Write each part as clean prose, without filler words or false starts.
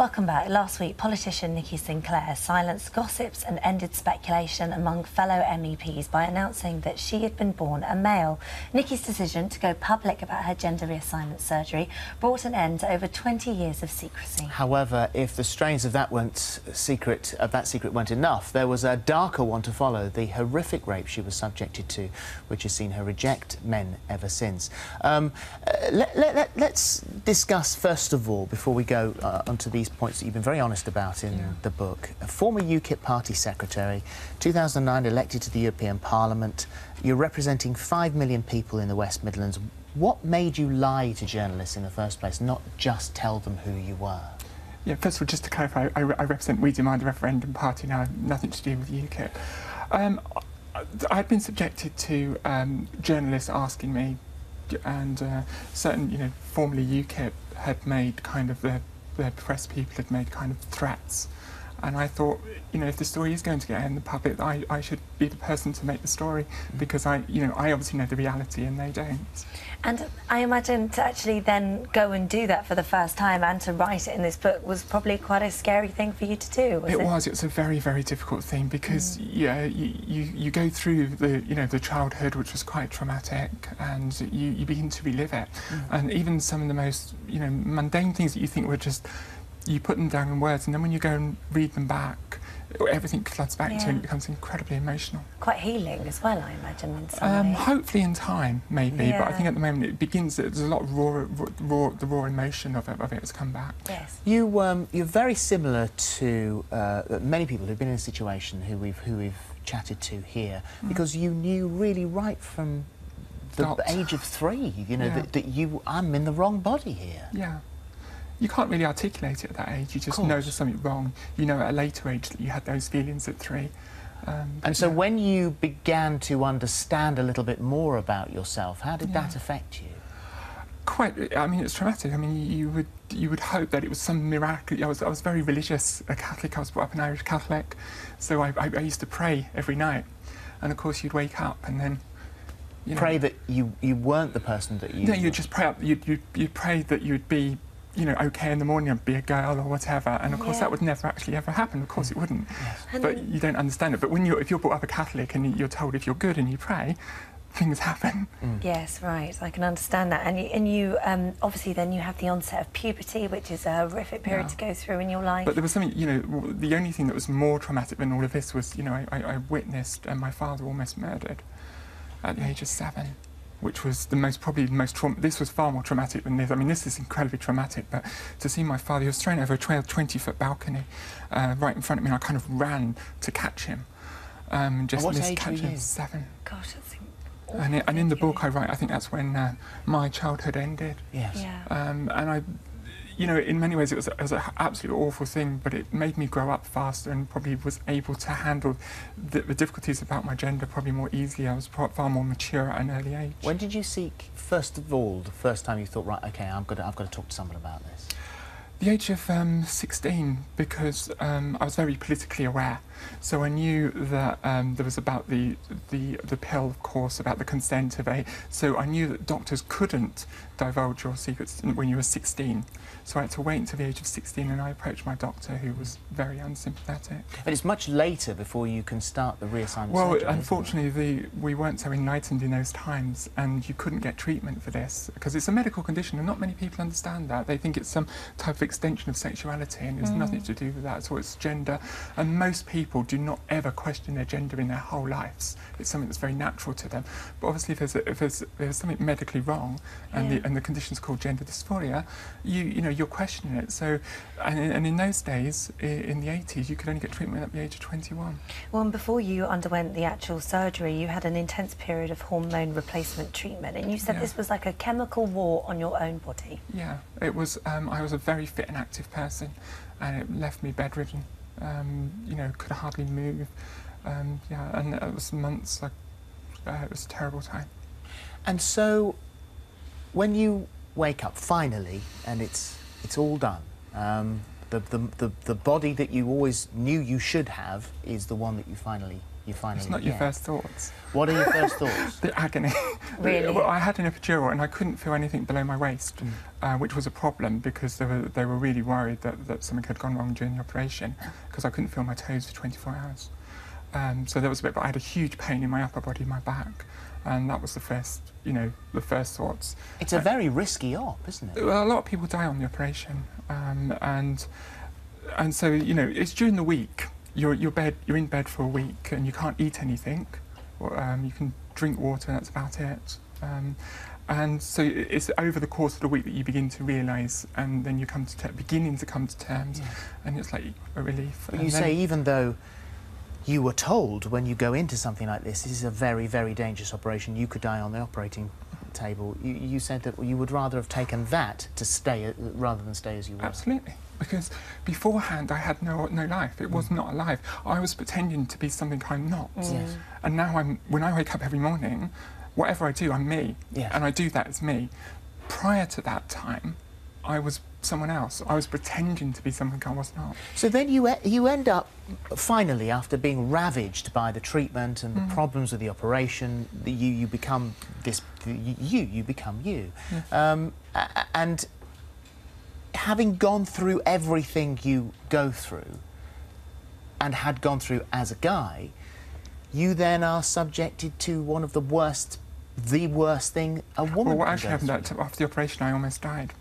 Welcome back. Last week, politician Nikki Sinclaire silenced gossips and ended speculation among fellow MEPs by announcing that she had been born a male. Nikki's decision to go public about her gender reassignment surgery brought an end to over 20 years of secrecy. However, if the strains of that secret weren't enough, there was a darker one to follow: the horrific rape she was subjected to, which has seen her reject men ever since. Let's discuss first of all, before we go onto these points that you've been very honest about in the book. A former UKIP party secretary, 2009 elected to the European Parliament. You're representing 5 million people in the West Midlands. What made you lie to journalists in the first place, not just tell them who you were? Yeah, first of all, just to clarify, I represent We Demand a Referendum Party now, nothing to do with UKIP. I'd been subjected to journalists asking me, and certain, formerly UKIP had made kind of the press people had made kind of threats, and I thought, if the story is going to get out in the public, I should be the person to make the story, because I obviously know the reality and they don't. And I imagine to actually then go and do that for the first time and to write it in this book was probably quite a scary thing for you to do, was it? It was a very, very difficult thing, because you go through the childhood, which was quite traumatic, and you begin to relive it. And even some of the most mundane things that you think were just, you put them down in words, and then when you go and read them back, everything floods back to you, and it becomes incredibly emotional. Quite healing as well, I imagine, in some way. Hopefully in time, maybe, but I think at the moment it begins, there's a lot of the raw emotion of it has come back. Yes. You're very similar to many people who've been in a situation who we've chatted to here, because you knew really right from the age of 3, that I'm in the wrong body here. Yeah. You can't really articulate it at that age, you just know there's something wrong. You know at a later age that you had those feelings at 3. And so when you began to understand a little bit more about yourself, how did that affect you? Quite, I mean, it's traumatic. I mean, you would hope that it was some miracle. I was very religious, a Catholic. I was brought up an Irish Catholic, so I used to pray every night. And of course you'd wake up and then, pray that you weren't the person that you... No, you'd just pray up, you'd pray that you'd be, okay in the morning and be a girl or whatever, and of course that would never actually ever happen. Of course it wouldn't. Yes. But you don't understand it. But if you're brought up a Catholic and you're told if you're good and you pray, things happen. Yes, right. I can understand that. And you obviously then you have the onset of puberty, which is a horrific period to go through in your life. But there was something, the only thing that was more traumatic than all of this was, I witnessed my father almost murdered at the age of 7. Which was this was far more traumatic than this. I mean, this is incredibly traumatic, but to see my father, he was thrown over a 20-foot balcony right in front of me, and I kind of ran to catch him. Just missed catching him. 7. Gosh, that's awful. And in the book I write, I think that's when my childhood ended. Yes. Yeah. And I, in many ways it was an absolutely awful thing, but it made me grow up faster and probably was able to handle the difficulties about my gender probably more easily. I was far more mature at an early age. When did you seek, first of all, the first time you thought, right, OK, I've got to talk to someone about this? The age of 16, because I was very politically aware. So I knew that there was about the pill, of course, about the consent of so I knew that doctors couldn't divulge your secrets when you were 16. So I had to wait until the age of 16, and I approached my doctor, who was very unsympathetic. But it's much later before you can start the reassignment surgery. Well, unfortunately, we weren't so enlightened in those times, and you couldn't get treatment for this, because it's a medical condition, and not many people understand that. They think it's some type of extension of sexuality, and it's nothing to do with that. So it's gender, and most people do not ever question their gender in their whole lives. It's something that's very natural to them. But obviously, if there's something medically wrong, and the condition's called gender dysphoria, you're questioning it. So, and in those days, in the 80s, you could only get treatment at the age of 21. Well, and before you underwent the actual surgery, you had an intense period of hormone replacement treatment, and you said this was like a chemical war on your own body. Yeah, it was. I was a very fit and active person, and it left me bedridden. Could hardly move. And it was months. It was a terrible time. And so, when you wake up finally, and it's all done, the body that you always knew you should have is the one that you finally you finally It's not your first thoughts. What are your first thoughts? The agony. Really? Well, I had an epidural and I couldn't feel anything below my waist, which was a problem because they were really worried that something had gone wrong during the operation because I couldn't feel my toes for 24 hours. So there was a bit, but I had a huge pain in my upper body, my back, and that was the first, the first thoughts. It's a very risky op, isn't it? Well, a lot of people die on the operation, and so it's during the week. You're in bed for a week and you can't eat anything. You can drink water and that's about it. And so it's over the course of the week that you begin to realise, and then you come to beginning to come to terms, and it's like a relief. But you say even though you were told when you go into something like this is a very, very dangerous operation, you could die on the operating table, you said that you would rather have taken that to stay rather than stay as you were. Absolutely. Because beforehand I had no life. It was not a life. I was pretending to be something I'm not. Yes. And now when I wake up every morning, whatever I do, I'm me. Yes. And I do that as me. Prior to that time, I was someone else. I was pretending to be something I was not. So then you end up, finally, after being ravaged by the treatment and the problems with the operation, you become this, you become you. Yeah. And having gone through everything you go through and had gone through as a guy, you then are subjected to one of the worst thing a woman Well, what can actually go happened through. after the operation, I almost died.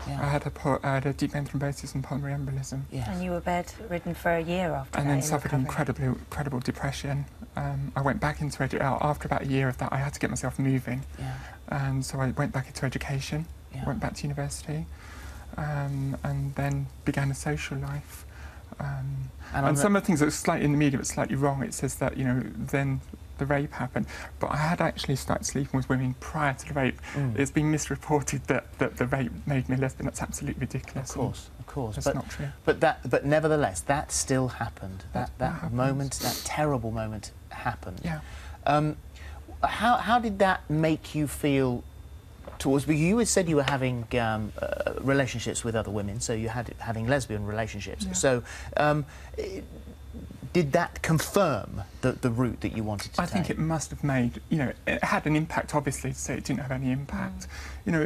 Yeah. I had a deep vein thrombosis and pulmonary embolism. Yes. And you were bedridden for a year after that. And then in suffered recovery. incredible depression. I went back into after about a year of that. I had to get myself moving, Yeah. and so I went back into education. Yeah. Went back to university, and then began a social life. And some of the things that are slightly in the media, it's slightly wrong. It says that then the rape happened, but I had actually started sleeping with women prior to the rape. It's been misreported that the rape made me a lesbian. That's absolutely ridiculous. Of course, That's not true. But nevertheless, that still happened. That happens. moment, that terrible moment, happened. Yeah. How did that make you feel towards? Because you had said you were having relationships with other women, so you had having lesbian relationships. Yeah. So. Did that confirm the route that you wanted to take? I think it must have made, it had an impact, obviously, to say it didn't have any impact.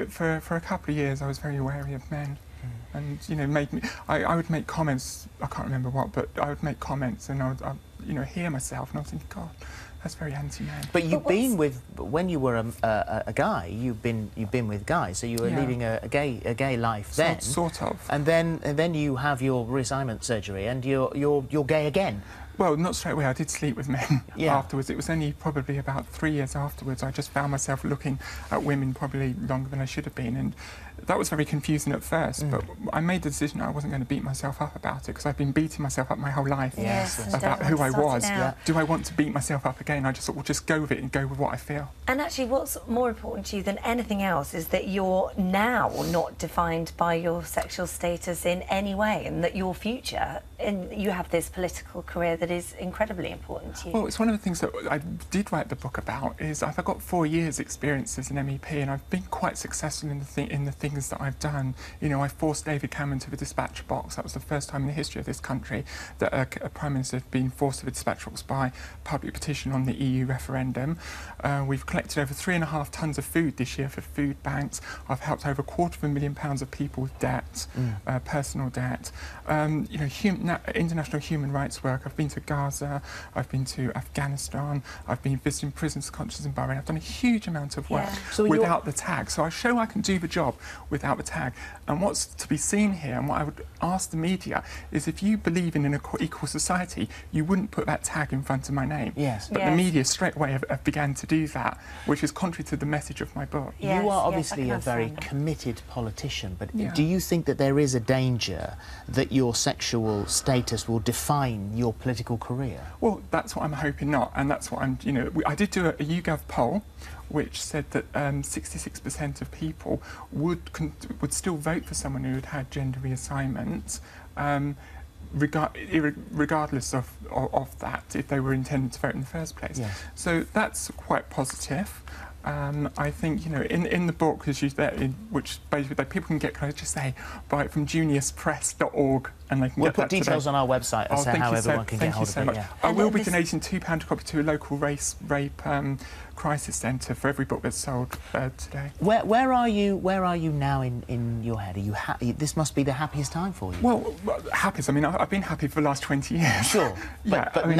For a couple of years I was very wary of men. And, made me, I would make comments, I can't remember what, but I would make comments and I would, hear myself and I was thinking, God, that's very anti-man. But you've been with, when you were a guy, you've been with guys, so you were leading a gay life then. Sort of. And then you have your reassignment surgery, and you're gay again. Well, not straight away. I did sleep with men afterwards. It was only probably about 3 years afterwards I just found myself looking at women probably longer than I should have been, and that was very confusing at first, but I made the decision I wasn't going to beat myself up about it, because I've been beating myself up my whole life about who I was. Yeah. Do I want to beat myself up again? I just thought, well, just go with it and go with what I feel. And actually, what's more important to you than anything else is that you're now not defined by your sexual status in any way, and that your future, and you have this political career that is incredibly important to you. Well, it's one of the things that I did write the book about. Is I've got 4 years' experience as an MEP, and I've been quite successful in the things that I've done. I forced David Cameron to the dispatch box. That was the first time in the history of this country that a Prime Minister had been forced to the dispatch box by public petition on the EU referendum. We've collected over 3.5 tonnes of food this year for food banks. I've helped over £250,000 of people with debt, personal debt. International human rights work. I've been to Gaza, I've been to Afghanistan, I've been visiting prisons, conscience in Bahrain. I've done a huge amount of work without the tag. So I show I can do the job without the tag. And what's to be seen here, and what I would ask the media, is if you believe in an equal society, you wouldn't put that tag in front of my name. Yes. But the media straight away have began to do that, which is contrary to the message of my book. Yes, you are yes, obviously I a very understand that. committed politician, but do you think that there is a danger that your sexual status will define your political career? Well, that's what I'm hoping not, and that's what I'm, I did do a YouGov poll which said that 66% of people would still vote for someone who had had gender reassignment, regardless of that, if they were intending to vote in the first place. Yes. So that's quite positive. I think, in the book, as you said, which basically people can get, can I just say, buy it from juniuspress.org, and they can We'll get put that details today. on our website as to how everyone can get hold of it. Thank you so much. Yeah. I will be this- donating £2 a copy to a local rape crisis centre for every book that's sold today. Where are you now in your head? Are you happy? This must be the happiest time for you. Well, happiest. I mean, I've been happy for the last 20 years. Sure, Yeah, but I mean,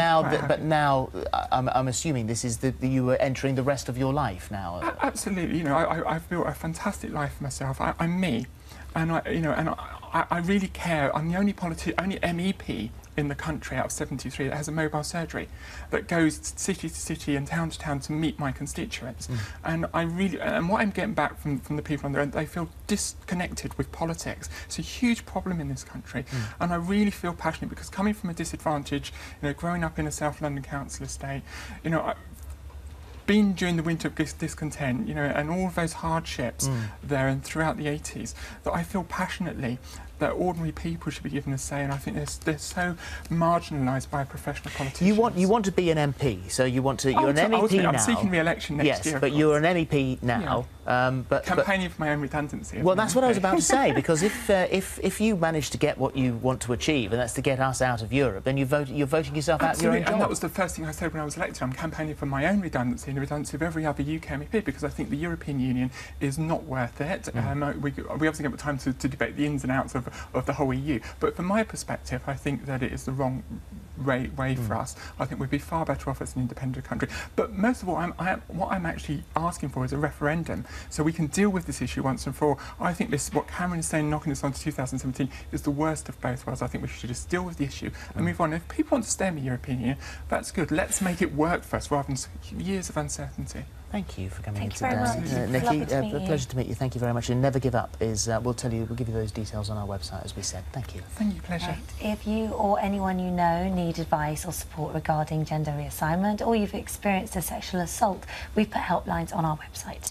now I'm assuming this is you are entering the rest of your life now. Absolutely. You know, I've built a fantastic life for myself. I'm me, and I really care. I'm the only MEP in the country out of 73 that has a mobile surgery that goes city to city and town to town to meet my constituents. And what I'm getting back from the people on there, they feel disconnected with politics. It's a huge problem in this country, and I really feel passionate because coming from a disadvantage, you know, growing up in a South London council estate, you know, been during the winter of discontent, you know, and all of those hardships there and throughout the 80s, that I feel passionately that ordinary people should be given a say, and I think they're so marginalised by professional politicians. You want to be an MP, so you want to. You're an MEP now. I'm seeking re-election next year. Yes, but you're an MEP now. But campaigning for my own redundancy. Well, that's what I was about to say, because if you manage to get what you want to achieve, and that's to get us out of Europe, then you're voting yourself out of your own job. And that was the first thing I said when I was elected. I'm campaigning for my own redundancy and the redundancy of every other UK MEP, because I think the European Union is not worth it. We obviously get time to debate the ins and outs of the whole EU, but from my perspective, I think that it is the wrong way for us. I think we'd be far better off as an independent country. But most of all, what I'm actually asking for is a referendum, so we can deal with this issue once and for all. I think what Cameron is saying, knocking this on to 2017, is the worst of both worlds. I think we should just deal with the issue and move on. If people want to stay in the European Union, that's good. Let's make it work for us rather than years of uncertainty. Thank you for coming in Thank you today, very much. Nikki. Lovely to meet you. Pleasure to meet you. Thank you very much. And Never Give Up is we'll give you those details on our website, as we said. Thank you. Thank you. Pleasure. Right. If you or anyone you know need advice or support regarding gender reassignment, or you've experienced a sexual assault, we've put helplines on our website.